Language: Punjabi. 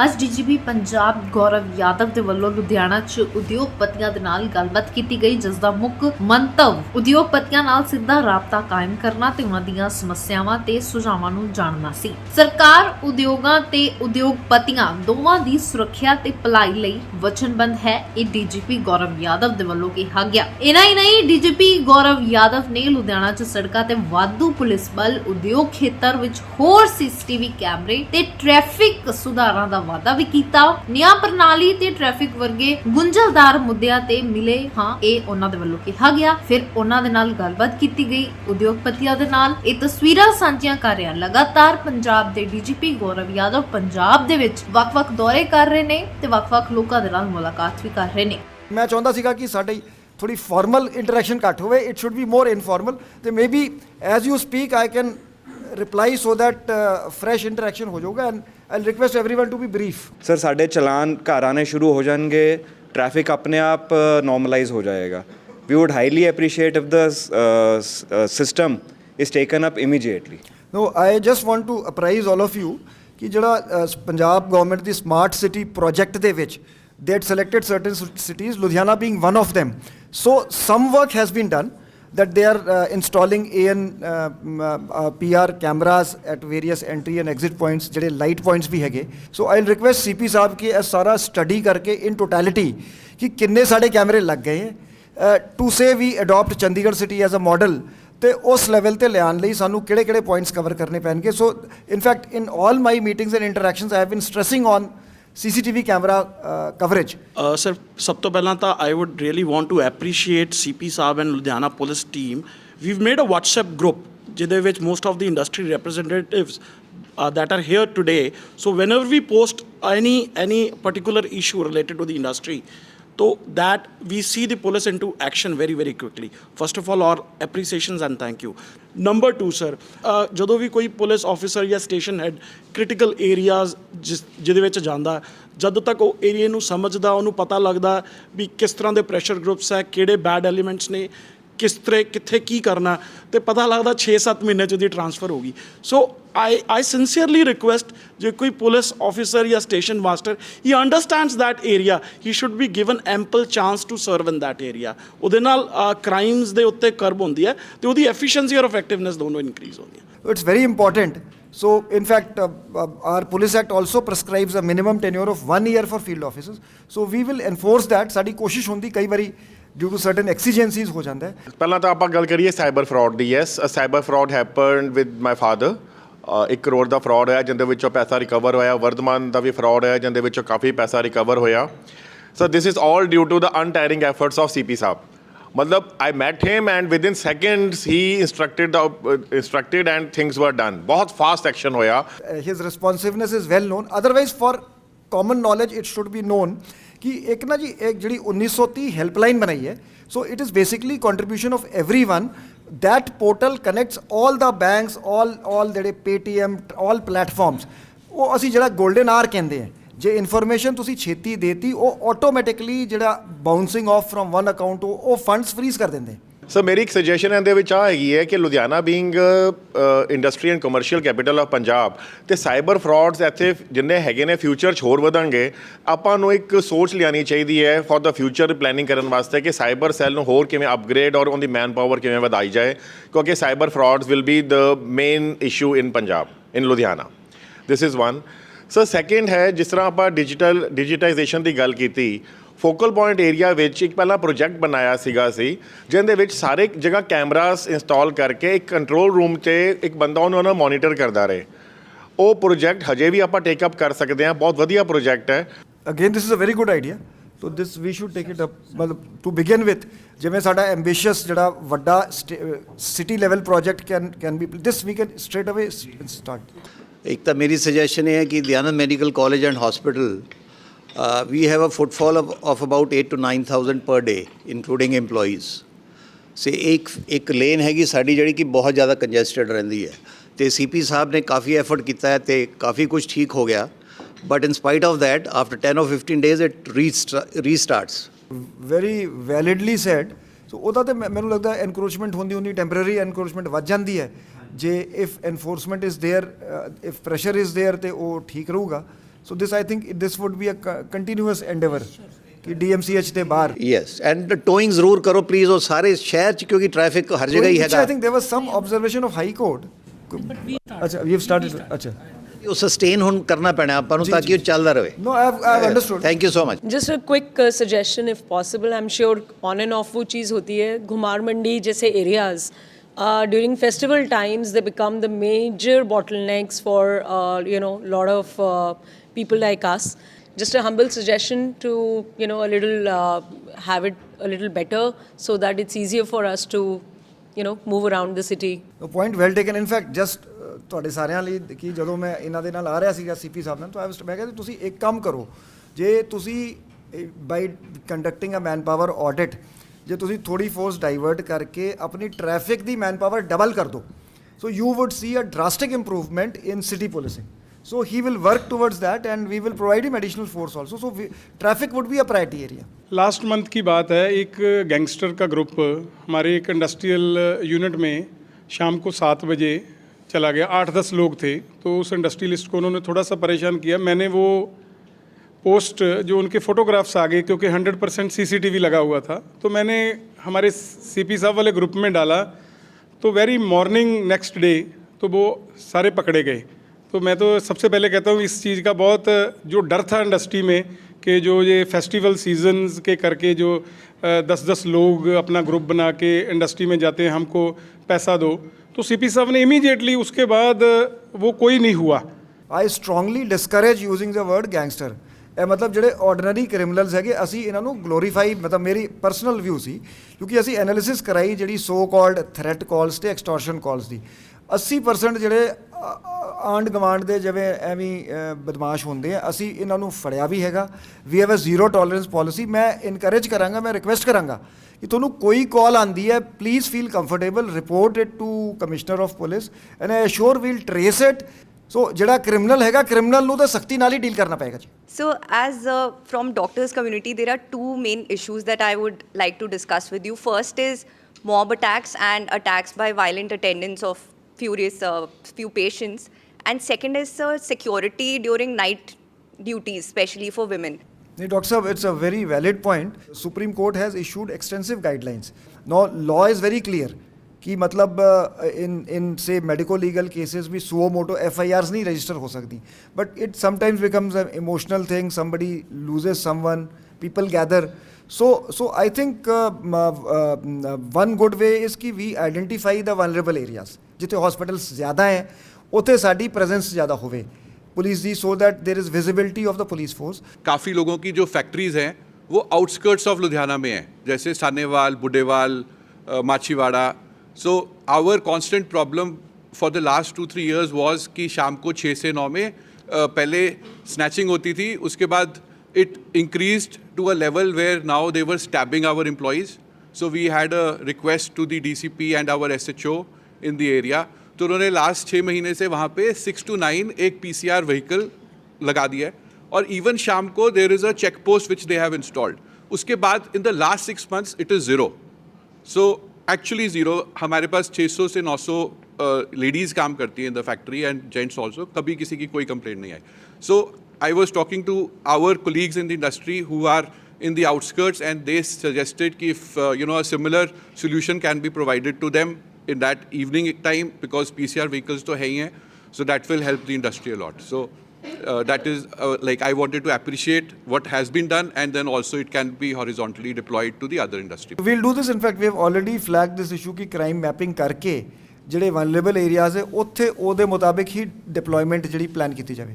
ਅੱਜ ਡੀਜੀਪੀ ਪੰਜਾਬ ਗੌਰਵ ਯਾਦਵ ਦੇ ਵੱਲੋਂ ਲੁਧਿਆਣਾ 'ਚ ਉਦਯੋਗਪਤੀਆਂ ਦੇ ਨਾਲ ਗੱਲਬਾਤ ਕੀਤੀ ਗਈ, ਜਿਸ ਦਾ ਮੁੱਖ ਮੰਤਵ ਉਦਯੋਗਪਤੀਆਂ ਨਾਲ ਸਿੱਧਾ ਰਾਬਤਾ ਕਾਇਮ ਕਰਨਾ ਤੇ ਉਹਨਾਂ ਦੀਆਂ ਸਮੱਸਿਆਵਾਂ ਤੇ ਸੁਝਾਵਾਂ ਨੂੰ ਜਾਣਨਾ ਸੀ। ਸਰਕਾਰ ਉਦਯੋਗਾਂ ਤੇ ਉਦਯੋਗਪਤੀਆਂ ਦੋਵਾਂ ਦੀ ਸੁਰੱਖਿਆ ਤੇ ਭਲਾਈ ਲਈ ਵਚਨਬੱਧ ਹੈ, ਇਹ ਡੀਜੀਪੀ ਗੌਰਵ ਯਾਦਵ ਦੇ ਵੱਲੋਂ ਕਿਹਾ ਗਿਆ। ਇਨਾ ਹੀ ਨਹੀਂ, ਡੀਜੀਪੀ ਗੌਰਵ ਯਾਦਵ ਨੇ ਲੁਧਿਆਣਾ 'ਚ ਸੜਕਾਂ ਤੇ ਵਾਧੂ ਪੁਲਿਸ ਬਲ, ਉਦਯੋਗ ਖੇਤਰ ਵਿੱਚ ਹੋਰ ਸੀਸੀਟੀਵੀ ਕੈਮਰੇ ਤੇ ਟ੍ਰੈਫਿਕ ਸੁਧਾਰਾਂ ਦਾ ਵਾਅਦਾ ਵੀ ਕੀਤਾ। ਨਿਆਂ ਪ੍ਰਣਾਲੀ ਤੇ ਟ੍ਰੈਫਿਕ ਵਰਗੇ ਗੁੰਝਲਦਾਰ ਮੁੱਦਿਆਂ ਤੇ ਮਿਲੇ ਹਾਂ, ਇਹ ਉਹਨਾਂ ਦੇ ਵੱਲੋਂ ਕਿਹਾ ਗਿਆ। ਫਿਰ ਉਹਨਾਂ ਦੇ ਨਾਲ ਗੱਲਬਾਤ ਕੀਤੀ ਗਈ ਉਦਯੋਗਪਤੀਆਂ ਦੇ ਨਾਲ। ਇਹ ਤਸਵੀਰਾਂ ਸਾਂਝੀਆਂ ਕਰ ਰਿਹਾ। ਲਗਾਤਾਰ ਪੰਜਾਬ ਦੇ ਡੀਜੀਪੀ ਗੌਰਵ ਯਾਦਵ ਪੰਜਾਬ ਦੇ ਵਿੱਚ ਵੱਖ-ਵੱਖ ਦੌਰੇ ਕਰ ਰਹੇ ਨੇ ਤੇ ਵੱਖ-ਵੱਖ ਲੋਕਾਂ ਦੇ ਨਾਲ ਮੁਲਾਕਾਤ ਵੀ ਕਰ ਰਹੇ ਨੇ। ਮੈਂ ਚਾਹੁੰਦਾ ਸੀਗਾ ਕਿ ਸਾਡੀ ਥੋੜੀ ਫਾਰਮਲ ਇੰਟਰੈਕਸ਼ਨ ਘੱਟ ਹੋਵੇ, it should be more informal, ਤੇ maybe as you speak I can reply so that fresh interaction ਹੋ ਜਾਊਗਾ। And I request everyone to be brief. Sir साढ़े चलान घर आने शुरू हो जाएंगे, ट्रैफिक अपने आप नॉर्मलाइज हो जाएगा। We would highly appreciate if the system is taken up immediately. No, I just want to apprise all of you कि ਜਿਹੜਾ ਪੰਜਾਬ ਗਵਰਨਮੈਂਟ ਦੀ ਸਮਾਰਟ ਸਿਟੀ ਪ੍ਰੋਜੈਕਟ ਦੇ ਵਿੱਚ they had selected certain cities, Ludhiana being one of them. So some work has been done, that they are installing PR cameras at various entry and exit points, ਜਿਹੜੇ light points भी ਹੈਗੇ। So I'll request CP ਸਾਹਿਬ ਕਿ ਇਹ ਸਾਰਾ ਸਟੱਡੀ ਕਰਕੇ in totality ਕਿ ਕਿੰਨੇ ਸਾਡੇ ਕੈਮਰੇ ਲੱਗ ਗਏ ਹੈ, to say we adopt Chandigarh city as a model, ਤੇ ਉਸ ਲੈਵਲ ਤੇ ਲਿਆਉਣ ਲਈ ਸਾਨੂੰ ਕਿਹੜੇ ਪੁਆਇੰਟਸ ਕਵਰ ਕਰਨੇ ਪੈਣਗੇ। So in fact in all my meetings and interactions I have been stressing on CCTV camera coverage. Sir, ਸਭ ਤੋਂ ਪਹਿਲਾਂ ਤਾਂ I would really want to appreciate CP Sahib and Ludhiana police team. We've made a WhatsApp group ਜਿਹਦੇ ਵਿੱਚ most of the industry representatives that are here today. So whenever we post any particular issue related to the industry, so that we see the police into action very quickly. First of all, our appreciations and thank you. Number 2, sir, ਜਦੋਂ ਵੀ ਕੋਈ ਪੁਲਿਸ ਆਫੀਸਰ ਜਾਂ ਸਟੇਸ਼ਨ ਹੈਡ ਕ੍ਰਿਟੀਕਲ ਏਰੀਆਜ਼ ਜਿਹਦੇ ਵਿੱਚ ਜਾਂਦਾ, ਜਦ ਤੱਕ ਉਹ ਏਰੀਏ ਨੂੰ ਸਮਝਦਾ, ਉਹਨੂੰ ਪਤਾ ਲੱਗਦਾ ਵੀ ਕਿਸ ਤਰ੍ਹਾਂ ਦੇ ਪ੍ਰੈਸ਼ਰ ਗਰੁੱਪਸ ਹੈ, ਕਿਹੜੇ ਬੈਡ ਐਲੀਮੈਂਟਸ ਨੇ, ਕਿਸ ਤਰ੍ਹਾਂ ਕਿੱਥੇ ਕੀ ਕਰਨਾ, ਤੇ ਪਤਾ ਲੱਗਦਾ 6-7 ਮਹੀਨੇ 'ਚ ਉਹਦੀ ਟ੍ਰਾਂਸਫਰ ਹੋ ਗਈ। ਸੋ I sincerely request ਜੇ ਕੋਈ ਪੁਲਿਸ ਆਫੀਸਰ ਜਾਂ station master he understands that area, he should be given ample chance to serve in that area. ਉਹਦੇ ਨਾਲ ਕ੍ਰਾਈਮਸ ਦੇ ਉੱਤੇ ਕਰਬ ਹੁੰਦੀ ਹੈ ਤੇ ਉਹਦੀ ਐਫੀਸ਼ੀਐਂਸੀ ਔਰ ਇਫੈਕਟਿਵਨੈਸ ਦੋਨੋਂ ਇਨਕਰੀਜ਼ ਹੁੰਦੀ ਹੈ। It's very important. So in fact our police act also prescribes a minimum tenure of 1 year for field officers. So we will enforce that. ਸਾਡੀ ਕੋਸ਼ਿਸ਼ ਹੁੰਦੀ ਕਈ ਵਾਰੀ due to certain exigencies ਹੋ ਜਾਂਦਾ ਹੈ। ਪਹਿਲਾਂ ਤਾਂ ਆਪਾਂ ਗੱਲ ਕਰੀਏ cyber fraud the. Yes, cyber fraud happened with my father. 1 crore the fraud ਹੋਇਆ, ਜਿਹਦੇ ਵਿੱਚੋਂ ਪੈਸਾ ਰਿਕਵਰ ਹੋਇਆ। ਵਰਧਮਾਨ ਦਾ ਵੀ ਫਰਾਡ ਹੋਇਆ, ਜਿਹਦੇ ਵਿੱਚੋਂ ਕਾਫੀ ਪੈਸਾ ਰਿਕਵਰ ਹੋਇਆ। So this is all due to the untiring efforts of CP Sahib. ਮਤਲਬ I met him and within seconds ਹੀ instructed and things were done. ਬਹੁਤ ਫਾਸਟ ਐਕਸ਼ਨ ਹੋਇਆ। His responsiveness is well known. Otherwise for common knowledge it should be known ਕਿ ਇੱਕ ਨਾ ਜੀ ਇੱਕ ਜਿਹੜੀ 1930 ਹੈਲਪਲਾਈਨ ਬਣਾਈ ਹੈ। So it is basically contribution of everyone. that portal connects all the banks, all ਜਿਹੜੇ Paytm, all platforms। ਉਹ ਅਸੀਂ ਜਿਹੜਾ golden hour ਕਹਿੰਦੇ ਆ, ਜੇ ਇਨਫੋਰਮੇਸ਼ਨ ਤੁਸੀਂ ਛੇਤੀ ਦੇਤੀ ਉਹ ਆਟੋਮੈਟਿਕਲੀ ਜਿਹੜਾ ਬਾਊਂਸਿੰਗ ਆਫ ਫਰਮ ਵਨ ਅਕਾਊਂਟ ਉਹ ਫੰਡਸ ਫਰੀਜ਼ ਕਰ ਦਿੰਦੇ। ਸਰ ਮੇਰੀ ਇੱਕ ਸੁਜੈਸ਼ਨ ਇਹਦੇ ਵਿੱਚ ਆ ਹੈਗੀ ਹੈ ਕਿ Ludhiana being industry and commercial capital of Punjab, ਅਤੇ ਸਾਈਬਰ ਫਰਾਡਸ ਇੱਥੇ ਜਿੰਨੇ ਹੈਗੇ ਨੇ ਫਿਊਚਰ 'ਚ ਹੋਰ ਵਧਣਗੇ। ਆਪਾਂ ਨੂੰ ਇੱਕ ਸੋਚ ਲਿਆਉਣੀ ਚਾਹੀਦੀ ਹੈ ਫॉर द ਫਿਊਚਰ ਪਲੈਨਿੰਗ ਕਰਨ ਵਾਸਤੇ ਕਿ ਸਾਈਬਰ ਸੈੱਲ ਨੂੰ ਹੋਰ ਕਿਵੇਂ ਅਪਗ੍ਰੇਡ ਔਰ ਉਹਦੀ ਮੈਨ ਪਾਵਰ ਕਿਵੇਂ ਵਧਾਈ ਜਾਏ, ਕਿਉਂਕਿ cyber frauds will be the main issue in Punjab, in Ludhiana. This is one. Sir second ਹੈ, ਜਿਸ ਤਰ੍ਹਾਂ ਆਪਾਂ ਡਿਜੀਟਾਈਜੇਸ਼ਨ ਦੀ ਗੱਲ ਕੀਤੀ, ਫੋਕਲ ਪੁਆਇੰਟ ਏਰੀਆ ਵਿੱਚ ਇੱਕ ਪਹਿਲਾਂ ਪ੍ਰੋਜੈਕਟ ਬਣਾਇਆ ਸੀਗਾ ਜਿਹਦੇ ਵਿੱਚ ਸਾਰੇ ਜਗ੍ਹਾ ਕੈਮਰਾਸ ਇੰਸਟਾਲ ਕਰਕੇ ਇੱਕ ਕੰਟਰੋਲ ਰੂਮ 'ਚ ਇੱਕ ਬੰਦਾ ਉਹਨੂੰ ਮੋਨੀਟਰ ਕਰਦਾ ਰਹੇ। ਉਹ ਪ੍ਰੋਜੈਕਟ ਹਜੇ ਵੀ ਆਪਾਂ ਟੇਕ ਅਪ ਕਰ ਸਕਦੇ ਹਾਂ। ਬਹੁਤ ਵਧੀਆ ਪ੍ਰੋਜੈਕਟ ਹੈ। Again this is a very good idea. So this we should take it up. ਮਤਲਬ ਟੂ ਬਿਗਿਨ ਵਿਥ, ਜਿਵੇਂ ਸਾਡਾ ਐਂਬੀਸ਼ੀਅਸ ਜਿਹੜਾ ਵੱਡਾ city level project can be this we can straight away start. ਇੱਕ ਤਾਂ ਮੇਰੀ ਸੁਜੈਸ਼ਨ ਇਹ ਹੈ ਕਿ Dayanand medical college and hospital we have a footfall of about 8 to 9,000 per day including employees। ਸੇ ਇੱਕ ਲੇਨ ਹੈਗੀ ਸਾਡੀ ਜਿਹੜੀ ਕਿ ਬਹੁਤ ਜ਼ਿਆਦਾ ਕੰਜੈਸਟਡ ਰਹਿੰਦੀ ਹੈ, ਅਤੇ CP ਸਾਹਿਬ ਨੇ ਕਾਫੀ ਐਫਰਟ ਕੀਤਾ ਹੈ ਅਤੇ ਕਾਫੀ ਕੁਝ ਠੀਕ ਹੋ ਗਿਆ। But in spite of that after 10 or 15 days it restarts। Very validly said. So ਉਹਦਾ ਤਾਂ ਮੈਨੂੰ ਲੱਗਦਾ ਐਨਕਰੋਚਮੈਂਟ ਹੁੰਦੀ ਟੈਂਪਰੇਰੀ ਐਨਕਰੋਚਮੈਂਟ ਵੱਧ ਜਾਂਦੀ ਹੈ ਜੇ if enforcement is there, if pressure is there, ਅਤੇ ਉਹ ਠੀਕ ਰਹੂਗਾ। So this, I think, this would be a continuous endeavor कि DMCH ਦੇ ਬਾਹਰ Yes, and towing ਜ਼ਰੂਰ ਕਰੋ ਪਲੀਜ਼ ਉਹ ਸਾਰੇ ਸ਼ਹਿਰ ਚ ਕਿਉਂਕਿ ਟ੍ਰੈਫਿਕ ਹਰ ਜਗ੍ਹਾ ਹੀ I ਹੈਗਾ think there was some observation of High Court. अच्छा, we have started. अच्छा. ਉਹ ਸਸਟੇਨ ਹੁਣ ਕਰਨਾ ਪੈਣਾ ਆਪਾਂ ਨੂੰ ਤਾਂ ਕਿ ਉਹ ਚੱਲਦਾ ਰਹੇ No, I've understood. Thank you so much Just a quick suggestion if possible. I'm sure on and off वो चीज़ होती है. घुमार मंडी जैसे areas during festival times they become the major bottlenecks for lot of people like us. Just a humble suggestion to a little have it a little better so that it's easier for us to move around the city. The point well taken. In fact, just ਤੁਹਾਡੇ ਸਾਰਿਆਂ ਲਈ ਕਿ ਜਦੋਂ ਮੈਂ ਇਹਨਾਂ ਦੇ ਨਾਲ ਆ ਰਿਹਾ ਸੀਗਾ ਸੀਪੀ ਸਾਹਿਬ ਨਾਲ ਤਾਂ ਮੈਂ ਕਹਿੰਦਾ ਤੁਸੀਂ ਇੱਕ ਕੰਮ ਕਰੋ, ਜੇ ਤੁਸੀਂ by conducting a manpower audit ਜੇ ਤੁਸੀਂ ਥੋੜੀ ਫੋਰਸ ਡਾਈਵਰਟ ਕਰਕੇ ਆਪਣੀ ਟ੍ਰੈਫਿਕ ਦੀ ਮੈਨ ਪਾਵਰ ਡਬਲ ਕਰ ਦਿਓ, so you would see a drastic improvement in city policing. So he will work towards that and we will provide him additional force also. So traffic would be a priority area. Last month की बात है, एक गैंगस्टर का ग्रुप हमारे एक इंडस्ट्रियल यूनिट में शाम को 7 बजे चला गया. 8-10 लोग थे, तो उस इंडस्ट्रियलिस्ट को उन्होंने थोड़ा सा परेशान किया. मैंने वो पोस्ट जो उनके फ़ोटोग्राफ्स आ गए क्योंकि 100% CCTV लगा हुआ था, तो मैंने हमारे CP साहब वाले ग्रुप में डाला. तो वेरी मॉर्निंग नेक्स्ट डे तो वो सारे पकड़े गए. तो मैं तो सबसे पहले कहता हूँ इस चीज़ का बहुत जो डर था इंडस्ट्री में कि जो ये फेस्टिवल सीजन्स के करके जो 10-10 लोग अपना ग्रुप बना के इंडस्ट्री में जाते हैं, हमको पैसा दो, तो CP साहब ने इमीडिएटली उसके बाद वो कोई नहीं हुआ. I strongly discourage using the word gangster. ਇਹ ਮਤਲਬ ਜਿਹੜੇ ਆਰਡੀਨਰੀ ਕ੍ਰਿਮੀਨਲਸ ਹੈਗੇ ਅਸੀਂ ਇਹਨਾਂ ਨੂੰ ਗਲੋਰੀਫਾਈ, ਮਤਲਬ ਮੇਰੀ ਪਰਸਨਲ ਵਿਊ ਸੀ ਕਿਉਂਕਿ ਅਸੀਂ ਐਨਾਲਿਸਿਸ ਕਰਾਈ ਜਿਹੜੀ ਸੋ ਕਾਲਡ ਥ੍ਰੈਟ ਕਾਲਸ ਤੇ ਐਕਸਟੋਰਸ਼ਨ ਕਾਲਸ ਦੀ. 80% ਜਿਹੜੇ ਆਂਡ ਗਵਾਂਡ ਦੇ ਜਿਵੇਂ ਐਵੇਂ ਬਦਮਾਸ਼ ਹੁੰਦੇ ਆ ਅਸੀਂ ਇਹਨਾਂ ਨੂੰ ਫੜਿਆ ਵੀ ਹੈਗਾ. We have a zero tolerance policy. ਮੈਂ ਇਨਕਰੇਜ ਕਰਾਂਗਾ, ਮੈਂ ਰਿਕੁਐਸਟ ਕਰਾਂਗਾ ਕਿ ਤੁਹਾਨੂੰ ਕੋਈ ਕਾਲ ਆਉਂਦੀ ਹੈ please feel comfortable, report it to commissioner of police and I assure we'll trace it. So ਜਿਹੜਾ ਕ੍ਰਿਮੀਨਲ ਹੈਗਾ ਕ੍ਰਿਮੀਨਲ ਨੂੰ ਤਾਂ ਸਖਤੀ ਨਾਲ ਹੀ ਡੀਲ ਕਰਨਾ ਪਏਗਾ ਜੀ. So as from doctors community, there are two main issues that I would like to discuss with you. First is mob attacks and attacks by violent attendants of few patients. And second is security during night duties, especially for women. Dr. Sahab, it's a very valid point. Supreme Court has issued extensive guidelines. Now, law is very clear. कि मतलब in say medico legal cases भी suo moto FIRs नहीं register हो सकती. But it sometimes becomes an emotional thing. Somebody loses someone, people gather. So I think one good way is कि we identify the vulnerable areas. जिथे hospitals ज़्यादा हैं, उथे साड़ी presence ज़्यादा होवे police the, so that there is visibility of the police force. काफ़ी लोगों की जो फैक्ट्रीज़ हैं वो आउटस्कर्ट्स ऑफ लुधियाना में हैं, जैसे Sahnewal, Budewal, Machhiwara. So our constant problem for the last 2-3 years was कि शाम को 6 से 9 में पहले snatching होती थी, उसके बाद it increased to a level where now they were stabbing our employees. So we had a request to the DCP and our SHO in the area. तो उन्होंने लास्ट 6 महीने से वहाँ पे 6 to 9 एक PCR व्हीकल लगा दिया है, और इवन शाम को there is a check post which they have installed. उसके बाद in the last 6 months it is zero. So actually zero. हमारे पास 600 से 900 लेडीज़ काम करती हैं in the factory and gents also. कभी किसी की कोई कंप्लेंट नहीं आई. So I was talking to our colleagues in the industry who are in the outskirts, and they suggested कि if a similar solution can be provided to them in that evening time, because PCR vehicles तो है ही हैं, so that will help the industry a lot. So that is like I wanted to appreciate what has been done, and then also it can be horizontally deployed to the other industry. We'll do this. In fact, we have already flagged this issue कि crime mapping करके ਜਿਹੜੇ vulnerable areas ਹੈ ਉੱਥੇ ਉਹਦੇ ਮੁਤਾਬਿਕ ਹੀ deployment ਜਿਹੜੀ plan ਕੀਤੀ ਜਾਵੇ.